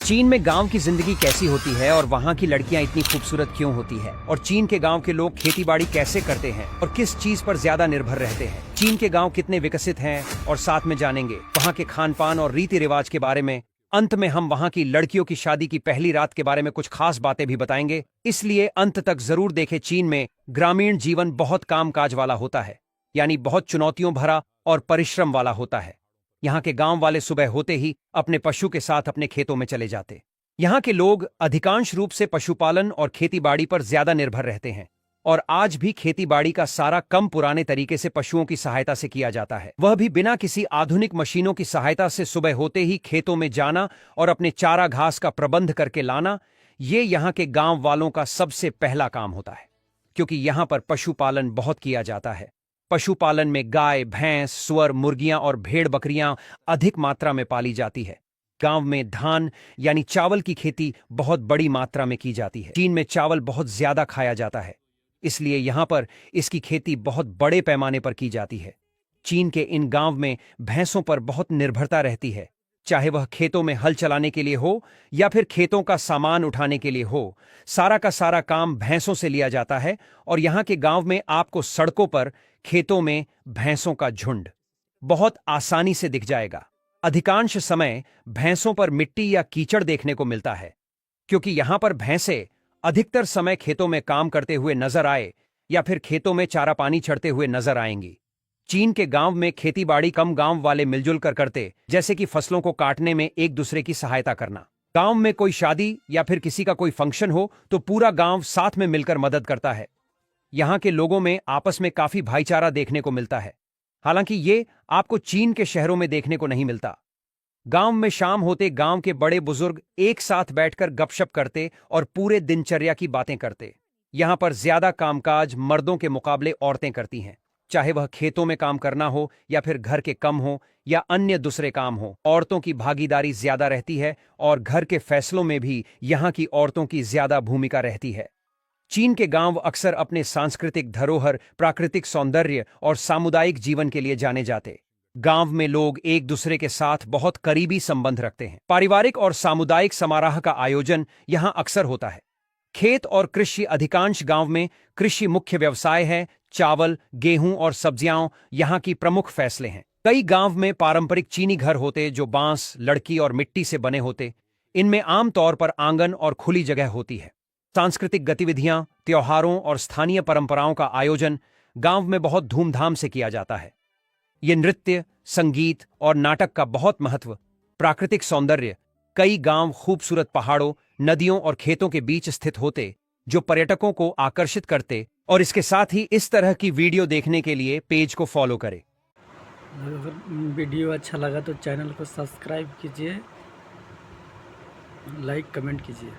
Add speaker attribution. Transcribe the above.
Speaker 1: चीन में गांव की जिंदगी कैसी होती है और वहां की लड़कियां इतनी खूबसूरत क्यों होती है, और चीन के गांव के लोग खेतीबाड़ी कैसे करते हैं और किस चीज पर ज्यादा निर्भर रहते हैं। चीन के गांव कितने विकसित हैं और साथ में जानेंगे वहां के खान पान और रीति रिवाज के बारे में। अंत में हम वहां की लड़कियों की शादी की पहली रात के बारे में कुछ खास बातें भी बताएंगे, इसलिए अंत तक जरूर देखें। चीन में ग्रामीण जीवन बहुत कामकाज वाला होता है, यानी बहुत चुनौतियों भरा और परिश्रम वाला होता है। यहाँ के गांव वाले सुबह होते ही अपने पशु के साथ अपने खेतों में चले जाते। यहाँ के लोग अधिकांश रूप से पशुपालन और खेतीबाड़ी पर ज्यादा निर्भर रहते हैं, और आज भी खेतीबाड़ी का सारा काम पुराने तरीके से पशुओं की सहायता से किया जाता है, वह भी बिना किसी आधुनिक मशीनों की सहायता से। सुबह होते ही खेतों में जाना और अपने चारा घास का प्रबंध करके लाना, ये यहाँ के गांव वालों का सबसे पहला काम होता है, क्योंकि यहाँ पर पशुपालन बहुत किया जाता है। पशुपालन में गाय, भैंस, सुअर, मुर्गियां और भेड़ बकरियां अधिक मात्रा में पाली जाती है। गांव में धान यानी चावल की खेती बहुत बड़ी मात्रा में की जाती है। चीन में चावल बहुत ज्यादा खाया जाता है, इसलिए यहां पर इसकी खेती बहुत बड़े पैमाने पर की जाती है। चीन के इन गांव में भैंसों पर बहुत निर्भरता रहती है, चाहे वह खेतों में हल चलाने के लिए हो या फिर खेतों का सामान उठाने के लिए हो। सारा का सारा काम भैंसों से लिया जाता है, और यहाँ के गांव में आपको सड़कों पर, खेतों में भैंसों का झुंड बहुत आसानी से दिख जाएगा। अधिकांश समय भैंसों पर मिट्टी या कीचड़ देखने को मिलता है, क्योंकि यहां पर भैंसें अधिकतर समय खेतों में काम करते हुए नजर आए या फिर खेतों में चारा पानी चढ़ते हुए नजर आएंगी। चीन के गांव में खेतीबाड़ी कम गांव वाले मिलजुल कर करते, जैसे कि फसलों को काटने में एक दूसरे की सहायता करना। गांव में कोई शादी या फिर किसी का कोई फंक्शन हो तो पूरा गांव साथ में मिलकर मदद करता है। यहाँ के लोगों में आपस में काफी भाईचारा देखने को मिलता है, हालांकि ये आपको चीन के शहरों में देखने को नहीं मिलता। गांव में शाम होते गांव के बड़े बुजुर्ग एक साथ बैठकर गपशप करते और पूरे दिनचर्या की बातें करते। यहां पर ज्यादा कामकाज मर्दों के मुकाबले औरतें करती हैं, चाहे वह खेतों में काम करना हो या फिर घर के काम हो या अन्य दूसरे काम हो। औरतों की भागीदारी ज्यादा रहती है और घर के फैसलों में भी यहां की औरतों की ज्यादा भूमिका रहती है। चीन के गांव अक्सर अपने सांस्कृतिक धरोहर, प्राकृतिक सौंदर्य और सामुदायिक जीवन के लिए जाने जाते। गांव में लोग एक दूसरे के साथ बहुत करीबी संबंध रखते हैं। पारिवारिक और सामुदायिक समारोह का आयोजन यहां अक्सर होता है। खेत और कृषि, अधिकांश गांव में कृषि मुख्य व्यवसाय है। चावल, गेहूं और सब्जियां यहां की प्रमुख फैसले हैं। कई गांव में पारंपरिक चीनी घर होते जो बांस, लड़की और मिट्टी से बने होते। इनमें आमतौर पर आंगन और खुली जगह होती है। सांस्कृतिक गतिविधियां, त्योहारों और स्थानीय परंपराओं का आयोजन गांव में बहुत धूमधाम से किया जाता है। ये नृत्य, संगीत और नाटक का बहुत महत्व। प्राकृतिक सौंदर्य, कई गांव खूबसूरत पहाड़ों, नदियों और खेतों के बीच स्थित होते जो पर्यटकों को आकर्षित करते। और इसके साथ ही इस तरह की वीडियो देखने के लिए पेज को फॉलो करें।
Speaker 2: अगर वीडियो अच्छा लगा तो चैनल को सब्सक्राइब कीजिए, लाइक कमेंट कीजिए।